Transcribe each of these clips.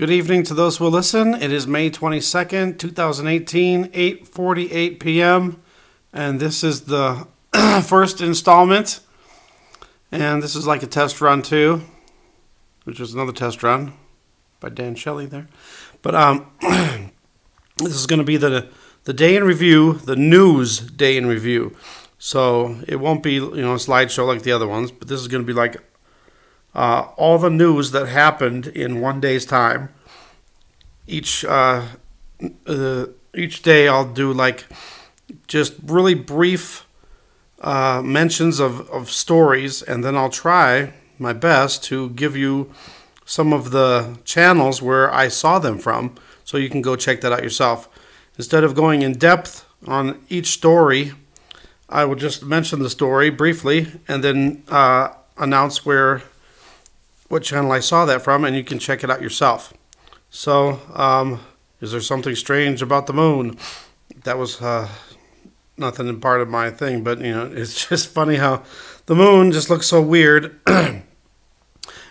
Good evening to those who will listen. It is May 22nd, 2018, 8:48 p.m. And this is the first installment. And this is like a test run too, which is another test run by Dan Shelley there. But this is going to be the day in review, the news day in review. So it won't be, a slideshow like the other ones, but this is going to be like all the news that happened in one day's time. Each day I'll do like just really brief mentions of stories, and then I'll try my best to give you some of the channels where I saw them from, so you can go check that out yourself. Instead of going in depth on each story, I will just mention the story briefly and then announce what channel I saw that from, and you can check it out yourself. So, is there something strange about the moon? That was nothing part of my thing, but it's just funny how the moon just looks so weird, and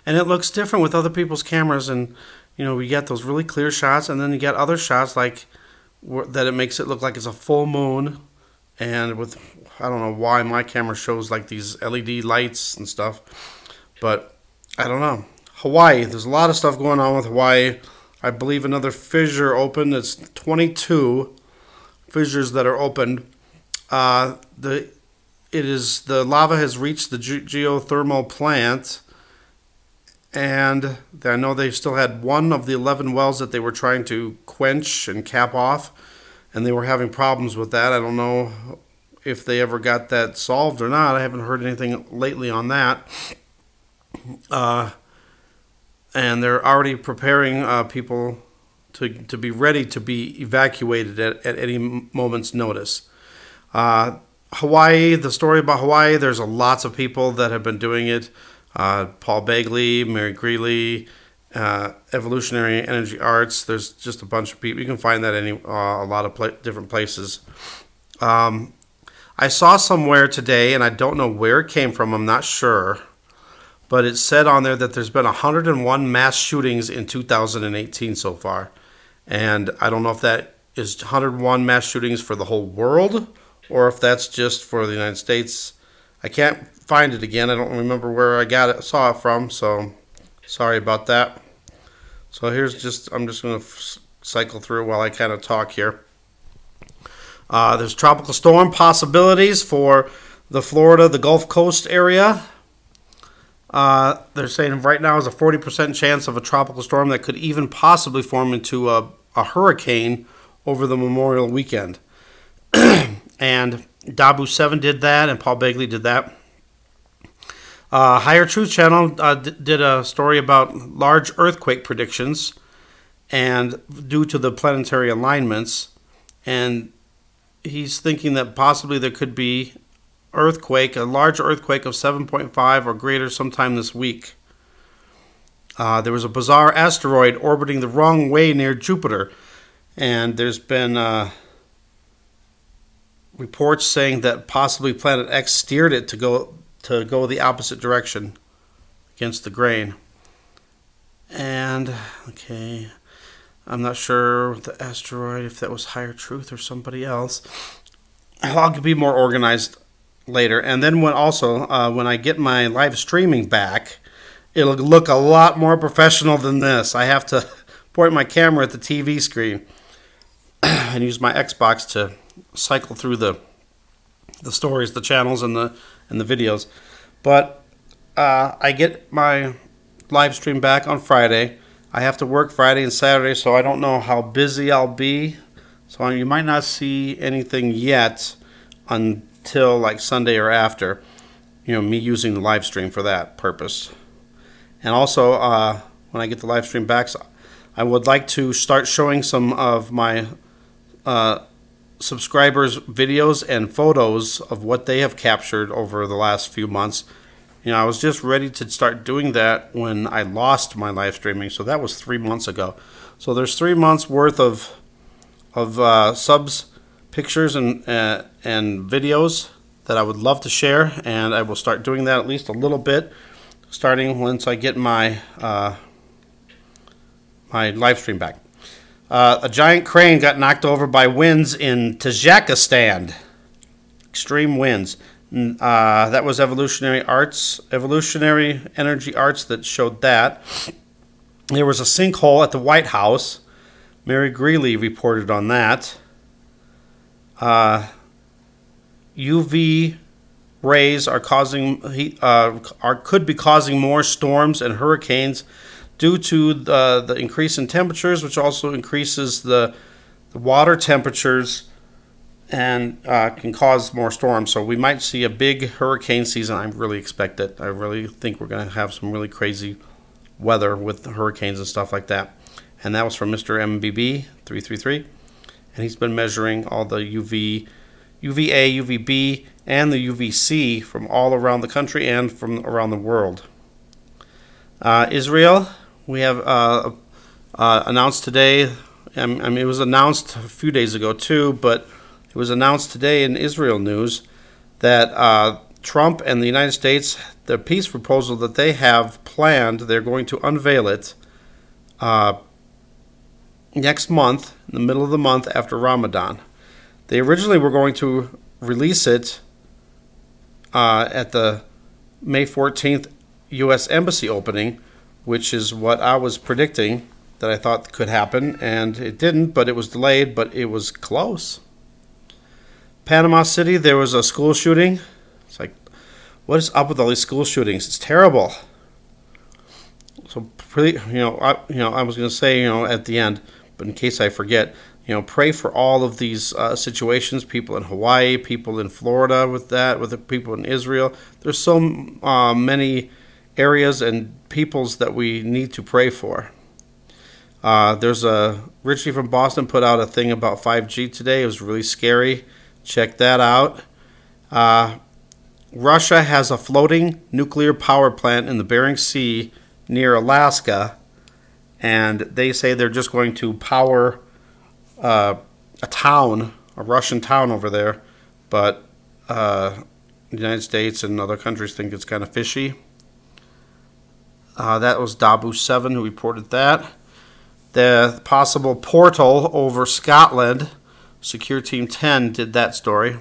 it looks different with other people's cameras. And we get those really clear shots, and then you get other shots like that it makes it look like it's a full moon, and with I don't know why my camera shows like these LED lights and stuff, but I don't know. Hawaii, there's a lot of stuff going on with Hawaii. I believe another fissure opened. It's 22 fissures that are opened. The lava has reached the geothermal plant, and I know they still had one of the 11 wells that they were trying to quench and cap off, and they were having problems with that. I don't know if they ever got that solved or not. I haven't heard anything lately on that. And they're already preparing people to be ready to be evacuated at any moment's notice. Hawaii, the story about Hawaii, there's lots of people that have been doing it. Paul Begley, Mary Greeley, Evolutionary Energy Arts. There's just a bunch of people. You can find that in a lot of different places. I saw somewhere today, and I don't know where it came from. I'm not sure. But it said on there that there's been 101 mass shootings in 2018 so far. And I don't know if that is 101 mass shootings for the whole world, or if that's just for the United States. I can't find it again. I don't remember where I saw it from, so sorry about that. So I'm just going to cycle through while I kind of talk here. There's tropical storm possibilities for the Florida, the Gulf Coast area. They're saying right now is a 40% chance of a tropical storm that could even possibly form into a hurricane over the Memorial weekend. And Dabu 7 did that, and Paul Begley did that. Higher Truth Channel did a story about large earthquake predictions, and due to the planetary alignments, and he's thinking that possibly there could be a large earthquake of 7.5 or greater sometime this week. There was a bizarre asteroid orbiting the wrong way near Jupiter, and there's been reports saying that possibly Planet X steered it to go the opposite direction against the grain. And okay, I'm not sure with the asteroid if that was Higher Truth or somebody else. I'll be more organized later. And then when I get my live streaming back, it'll look a lot more professional than this. I have to point my camera at the TV screen and use my Xbox to cycle through the stories, the channels, and the videos. But I get my live stream back on Friday. I have to work Friday and Saturday, so I don't know how busy I'll be. So you might not see anything yet until like Sunday or after, me using the live stream for that purpose. And also, when I get the live stream back, I would like to start showing some of my subscribers' videos and photos of what they have captured over the last few months. I was just ready to start doing that when I lost my live streaming, so that was 3 months ago. So there's 3 months worth of subs, pictures, and videos that I would love to share, and I will start doing that at least a little bit, starting once I get my my live stream back. A giant crane got knocked over by winds in Tajikistan. Extreme winds. That was Evolutionary Energy Arts that showed that. There was a sinkhole at the White House. Mary Greeley reported on that. UV rays are could be causing more storms and hurricanes due to the increase in temperatures, which also increases the water temperatures and can cause more storms. So we might see a big hurricane season. I really expect it. I really think we're going to have some really crazy weather with the hurricanes and stuff like that. And that was from Mr. MBB 333, and he's been measuring all the UVA, UVB, and the UVC from all around the country and from around the world. Israel, we have announced today. I mean, it was announced a few days ago too, but it was announced today in Israel news that Trump and the United States, the peace proposal that they have planned, they're going to unveil it next month, in the middle of the month after Ramadan. They originally were going to release it at the May 14th U.S. Embassy opening, which is what I was predicting that I thought could happen, and it didn't, but it was delayed, but it was close. Panama City, there was a school shooting. It's like, what is up with all these school shootings? It's terrible. So, pretty, I was going to say, at the end, but in case I forget, pray for all of these situations. People in Hawaii, people in Florida with the people in Israel. There's so many areas and peoples that we need to pray for. There's Richie from Boston put out a thing about 5G today. It was really scary. Check that out. Russia has a floating nuclear power plant in the Bering Sea near Alaska, and they say they're just going to power a Russian town over there, but the United States and other countries think it's kind of fishy. That was Dabu7 who reported that. The possible portal over Scotland, Secure Team 10 did that story.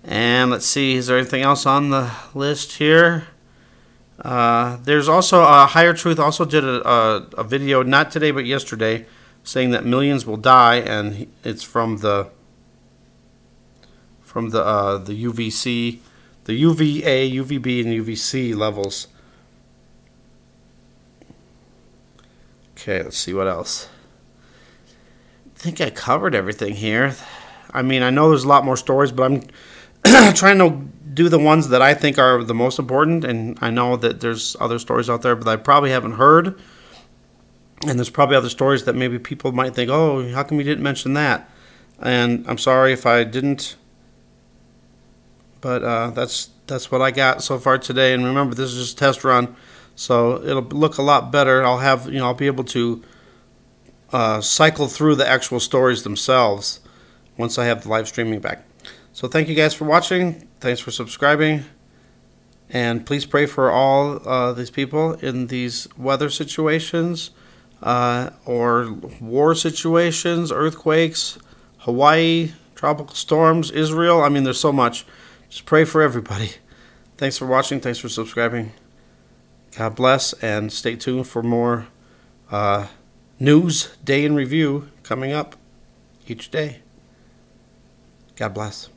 And let's see, is there anything else on the list here? There's also Higher Truth also did a video, not today but yesterday, saying that millions will die, and it's from the UVC, the UVA, UVB, and UVC levels. Okay, let's see what else. I think I covered everything here. I mean, I know there's a lot more stories, but I'm trying to do the ones that I think are the most important, and I know that there's other stories out there that I probably haven't heard, and there's probably other stories that maybe people might think, oh, how come you didn't mention that? And I'm sorry if I didn't, but that's what I got so far today. And remember, this is just a test run, so it'll look a lot better. I'll have, I'll be able to cycle through the actual stories themselves once I have the live streaming back. So thank you guys for watching. Thanks for subscribing. And please pray for all these people in these weather situations or war situations, earthquakes, Hawaii, tropical storms, Israel. I mean, there's so much. Just pray for everybody. Thanks for watching. Thanks for subscribing. God bless, and stay tuned for more news day in review coming up each day. God bless.